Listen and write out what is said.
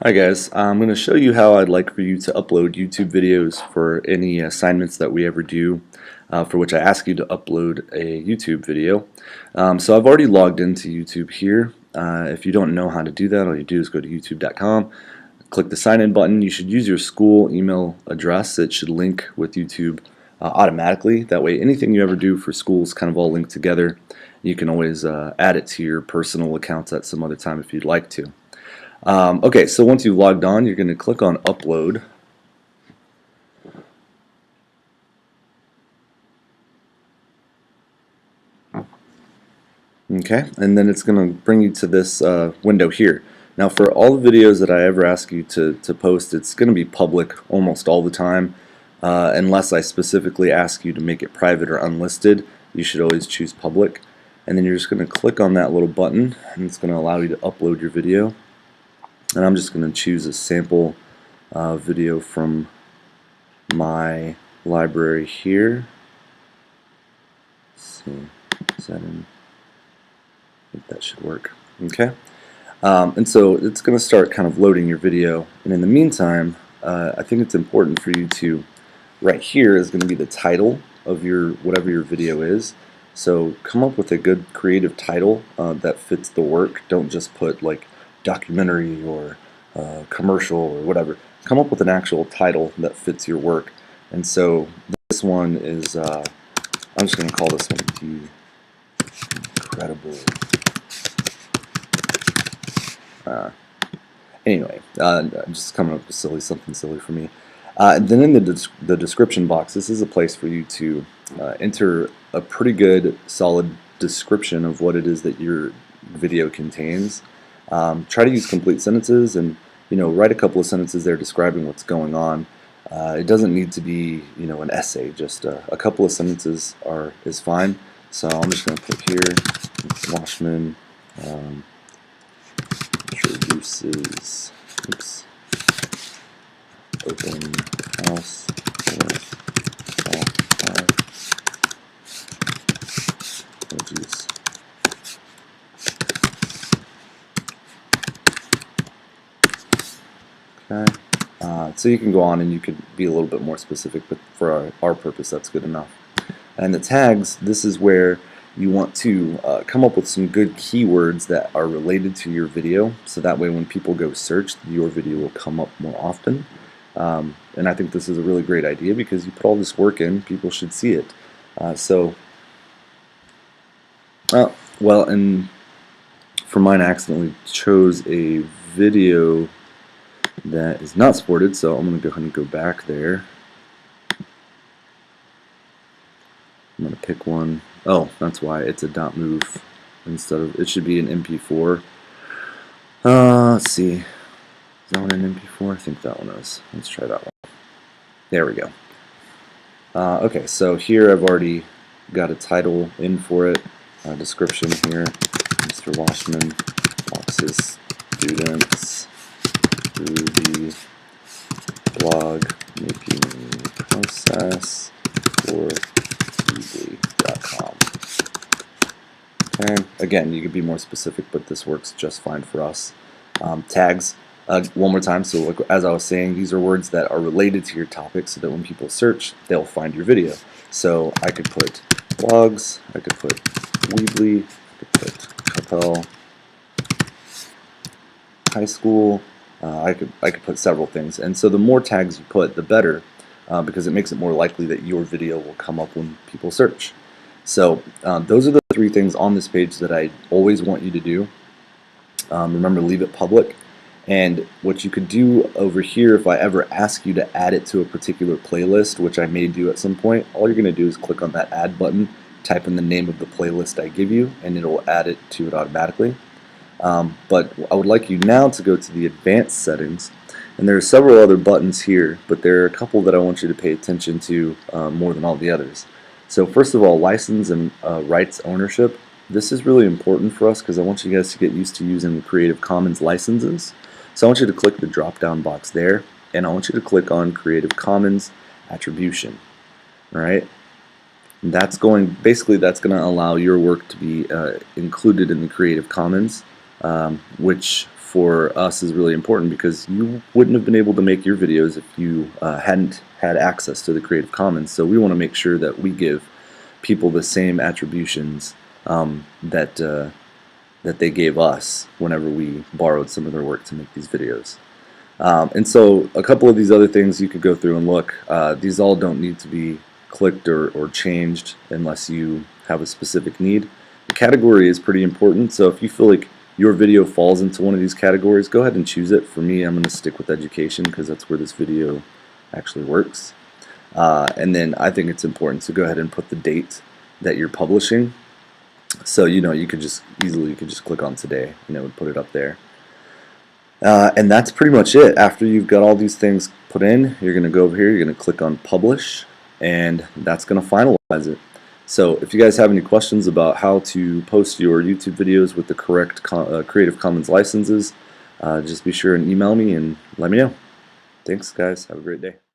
Hi guys, I'm going to show you how I'd like for you to upload YouTube videos for any assignments that we ever do, for which I ask you to upload a YouTube video. So I've already logged into YouTube here. If you don't know how to do that, all you do is go to youtube.com, click the sign in button. You should use your school email address. It should link with YouTube automatically. That way anything you ever do for school is kind of all linked together. You can always add it to your personal accounts at some other time if you'd like to. Okay, so once you've logged on, you're going to click on Upload. Okay, and then it's going to bring you to this window here. Now for all the videos that I ever ask you to post, it's going to be public almost all the time, unless I specifically ask you to make it private or unlisted. You should always choose public. And then you're just going to click on that little button, and it's going to allow you to upload your video. And I'm just going to choose a sample video from my library here. Let's see, is that in? I think that should work. Okay, and so it's going to start kind of loading your video. And in the meantime, I think it's important for you to, right here is going to be the title of your whatever your video is. So come up with a good creative title that fits the work. Don't just put like documentary or commercial or whatever. Come up with an actual title that fits your work. And so this one is, I'm just going to call this one The Incredible. Anyway, I'm just coming up with something silly for me. And then in the description box, this is a place for you to enter a pretty good, solid description of what it is that your video contains. Try to use complete sentences, and write a couple of sentences there describing what's going on. It doesn't need to be an essay. Just a couple of sentences is fine. So I'm just going to put here, Washman introduces open house for all emojis. Okay. So you can go on and you could be a little bit more specific, but for our purpose that's good enough. And the tags, this is where you want to come up with some good keywords that are related to your video, so that way when people go search, your video will come up more often. And I think this is a really great idea because you put all this work in, people should see it. Well, and for mine I accidentally chose a video that is not supported, so I'm going to go ahead and go back there. I'm going to pick one. Oh, that's why it's a .mov instead of, it should be an MP4. Let's see. Is that one an MP4? I think that one is. Let's try that one. There we go. Okay, so here I've already got a title in for it. Description here. Mr. Washman walks his students through the blog making process for Weebly.com. Okay, again, you could be more specific, but this works just fine for us. Tags, one more time. So like, as I was saying, these are words that are related to your topic so that when people search, they'll find your video. So I could put blogs, I could put Weebly, I could put Capel High School, I could put several things. And so the more tags you put, the better, because it makes it more likely that your video will come up when people search. So those are the three things on this page that I always want you to do. Remember, leave it public. And what you could do over here, if I ever ask you to add it to a particular playlist, which I may do at some point, all you're going to do is click on that add button, type in the name of the playlist I give you, and it'll add it to it automatically. But I would like you now to go to the advanced settings, and there are several other buttons here, but there are a couple that I want you to pay attention to more than all the others. So first of all, license and rights ownership. This is really important for us because I want you guys to get used to using Creative Commons licenses. So I want you to click the drop down box there, and I want you to click on Creative Commons Attribution. Alright? That's basically that's going to allow your work to be included in the Creative Commons, which for us is really important because you wouldn't have been able to make your videos if you hadn't had access to the Creative Commons. So we want to make sure that we give people the same attributions that they gave us whenever we borrowed some of their work to make these videos. And so a couple of these other things you could go through and look. These all don't need to be clicked or changed unless you have a specific need. The category is pretty important, so if you feel like your video falls into one of these categories, go ahead and choose it. For me, I'm going to stick with education because that's where this video actually works. And then I think it's important to go ahead and put the date that you're publishing. So you could just easily click on today, and put it up there. And that's pretty much it. After you've got all these things put in, you're going to go over here, you're going to click on publish, and that's going to finalize it. So if you guys have any questions about how to post your YouTube videos with the correct Creative Commons licenses, just be sure and email me and let me know. Thanks guys, have a great day.